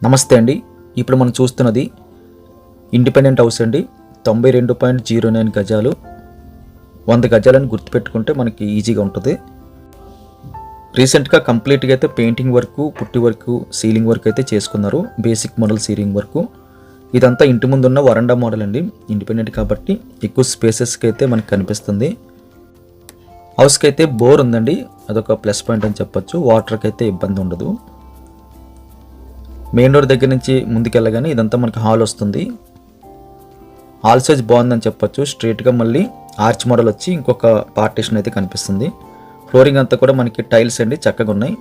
నమస్తే అండి. ఇప్పుడు మనం చూస్తున్నది ఇండిపెండెంట్ హౌస్ అండి. 92.09 గజాలు. 100 గజాలని గుర్తుపెట్టుకుంటే మనకి ఈజీగా ఉంటుంది. రీసెంట్గా కంప్లీట్గా అయితే పెయింటింగ్ వర్క్, పుట్టి వర్క్, సీలింగ్ వర్క్ అయితే చేసుకున్నారు. Basic model ceiling work. ఇదంతా ఇంటి ముందు ఉన్న వరండా మోడల్ అండి. ఇండిపెండెంట్ కాబట్టి ఎక్కువ స్పేసెస్కి అయితే మనకు కనిపిస్తుంది. హౌస్కి అయితే బోర్ ఉందండి, అదొక ప్లస్ పాయింట్ అని చెప్పొచ్చు. వాటర్కి అయితే ఇబ్బంది ఉండదు. మెయిన్ డోర్ దగ్గర నుంచి ముందుకెళ్ళగానే ఇదంతా మనకి హాల్ వస్తుంది. హాల్ సైజ్ బాగుందని చెప్పొచ్చు. స్ట్రైట్గా మళ్ళీ ఆర్చ్ మోడల్ వచ్చి ఇంకొక పార్టీషన్ అయితే కనిపిస్తుంది. ఫ్లోరింగ్ అంతా కూడా మనకి టైల్స్ అండి, చక్కగా ఉన్నాయి.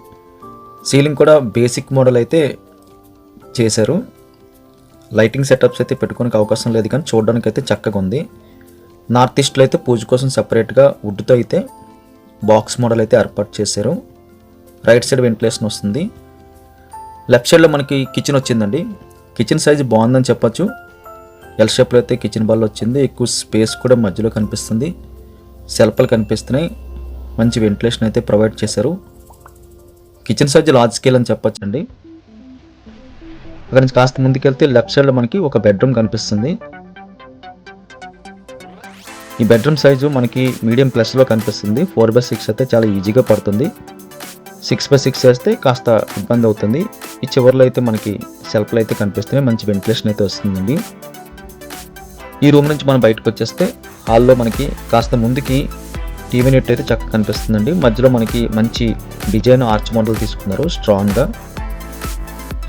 సీలింగ్ కూడా బేసిక్ మోడల్ అయితే చేశారు. లైటింగ్ సెటప్స్ అయితే పెట్టుకోనికి అవకాశం లేదు, కానీ చూడడానికి అయితే చక్కగా ఉంది. నార్త్ ఈస్ట్లో అయితే పూజ కోసం సపరేట్గా వుడ్తో అయితే బాక్స్ మోడల్ అయితే ఏర్పాటు చేశారు. రైట్ సైడ్ వెంటిలేషన్ వస్తుంది. లెఫ్ట్ సైడ్లో మనకి కిచెన్ వచ్చిందండి. కిచెన్ సైజ్ బాగుందని చెప్పొచ్చు. ఎల్ షేప్లో అయితే కిచెన్ బాల్ వచ్చింది. ఎక్కువ స్పేస్ కూడా మధ్యలో కనిపిస్తుంది. సెల్ఫ్లు కనిపిస్తున్నాయి. మంచి వెంటిలేషన్ అయితే ప్రొవైడ్ చేశారు. కిచెన్ సైజ్ లార్జ్ స్కేల్ అని చెప్పొచ్చు అండి. అక్కడి నుంచి కాస్త ముందుకెళ్తే లెఫ్ట్ సైడ్లో మనకి ఒక బెడ్రూమ్ కనిపిస్తుంది. ఈ బెడ్రూమ్ సైజు మనకి మీడియం ప్లస్లో కనిపిస్తుంది. 4/6 అయితే చాలా ఈజీగా పడుతుంది. 6/6 వేస్తే కాస్త ఇబ్బంది అవుతుంది. ఈ చివరిలో అయితే మనకి సెల్ఫ్లు అయితే కనిపిస్తున్నాయి. మంచి వెంటిలేషన్ అయితే వస్తుందండి. ఈ రూమ్ నుంచి మనం బయటకు వచ్చేస్తే హాల్లో మనకి కాస్త ముందుకి టీవీ నెట్ అయితే చక్కగా కనిపిస్తుందండి. మధ్యలో మనకి మంచి డిజైన్ ఆర్చ్ మోడల్ తీసుకున్నారు స్ట్రాంగ్గా.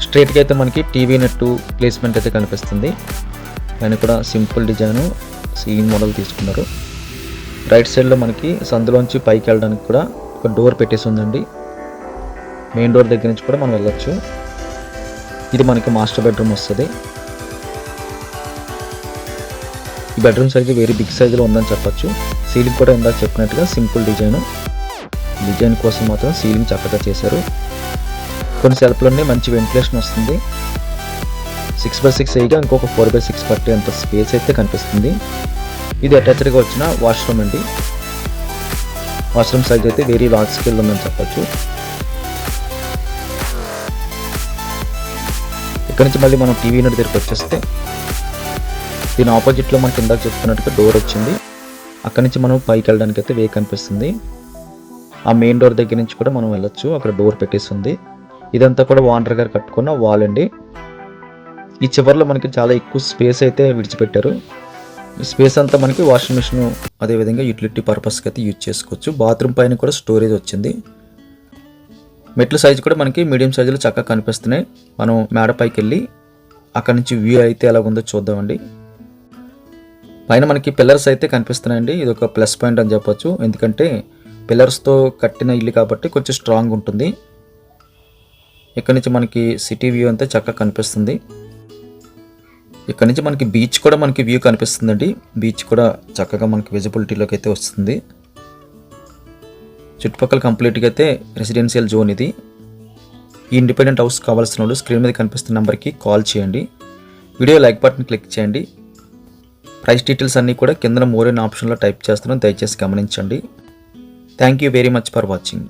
స్ట్రైట్గా అయితే మనకి టీవీ నెట్ ప్లేస్మెంట్ అయితే కనిపిస్తుంది. పైన కూడా సింపుల్ డిజైను సీలింగ్ మోడల్ తీసుకున్నారు. రైట్ సైడ్లో మనకి సందులోంచి పైకి వెళ్ళడానికి కూడా ఒక డోర్ పెట్టేసి ఉందండి. మెయిన్ డోర్ దగ్గర నుంచి కూడా మనం వెళ్ళొచ్చు. ఇది మనకి మాస్టర్ బెడ్రూమ్ వస్తుంది. ఈ బెడ్రూమ్ సైజు వెరీ బిగ్ సైజులో ఉందని చెప్పొచ్చు. సీలింగ్ కూడా ఇందాక చెప్పినట్టుగా సింపుల్ డిజైన్ కోసం మాత్రం సీలింగ్ చక్కగా చేశారు. కొన్ని సెల్ఫ్లోనే మంచి వెంటిలేషన్ వస్తుంది. 6/6 అయ్యిగా ఇంకొక 4/6 పట్టే అంత స్పేస్ అయితే కనిపిస్తుంది. ఇది అటాచ్డ్గా వచ్చిన వాష్రూమ్ అండి. వాష్రూమ్ సైజ్ అయితే వెరీ లార్జ్ స్కేల్ ఉందని చెప్పొచ్చు. ఇక్కడ నుంచి మళ్ళీ మనం టీవీ యూనిట్ దగ్గరికి వచ్చేస్తే దీని ఆపోజిట్లో మనకి ఇందాక చెప్తున్నట్టుగా డోర్ వచ్చింది. అక్కడి నుంచి మనం పైకి వెళ్ళడానికి అయితే వే కనిపిస్తుంది. ఆ మెయిన్ డోర్ దగ్గర నుంచి కూడా మనం వెళ్ళొచ్చు. అక్కడ డోర్ పెట్టేస్తుంది. ఇదంతా కూడా ఓనర్ గారు కట్టుకున్న వాల్ అండి. ఈ చివరిలో మనకి చాలా ఎక్కువ స్పేస్ అయితే విడిచిపెట్టారు. ఈ స్పేస్ అంతా మనకి వాషింగ్ మిషన్, అదేవిధంగా యూటిలిటీ పర్పస్కి అయితే యూజ్ చేసుకోవచ్చు. బాత్రూమ్ పైన కూడా స్టోరేజ్ వచ్చింది. మెట్ల సైజు కూడా మనకి మీడియం సైజులో చక్కగా కనిపిస్తున్నాయి. మనం మేడ పైకి వెళ్ళి అక్కడి నుంచి వ్యూ అయితే ఎలా ఉందో చూద్దామండి. పైన మనకి పిల్లర్స్ అయితే కనిపిస్తున్నాయండి. ఇది ఒక ప్లస్ పాయింట్ అని చెప్పొచ్చు. ఎందుకంటే పిల్లర్స్తో కట్టిన ఇల్లు కాబట్టి కొంచెం స్ట్రాంగ్ ఉంటుంది. ఇక్కడ నుంచి మనకి సిటీ వ్యూ అంతా చక్కగా కనిపిస్తుంది. ఇక్కడ నుంచి మనకి బీచ్ కూడా మనకి వ్యూ కనిపిస్తుందండి. బీచ్ కూడా చక్కగా మనకి విజిబిలిటీలోకి అయితే వస్తుంది. చుట్టుపక్కల కంప్లీట్గా అయితే రెసిడెన్షియల్ జోన్ ఇది. ఈ ఇండిపెండెంట్ హౌస్ కావాల్సిన వాళ్ళు స్క్రీన్ మీద కనిపిస్తున్న నెంబర్కి కాల్ చేయండి. వీడియో లైక్ బటన్ క్లిక్ చేయండి. ప్రైస్ డీటెయిల్స్ అన్నీ కూడా కింద మోర్ అనే ఆప్షన్లో టైప్ చేస్తున్నాను, దయచేసి గమనించండి. Thank you very much for watching.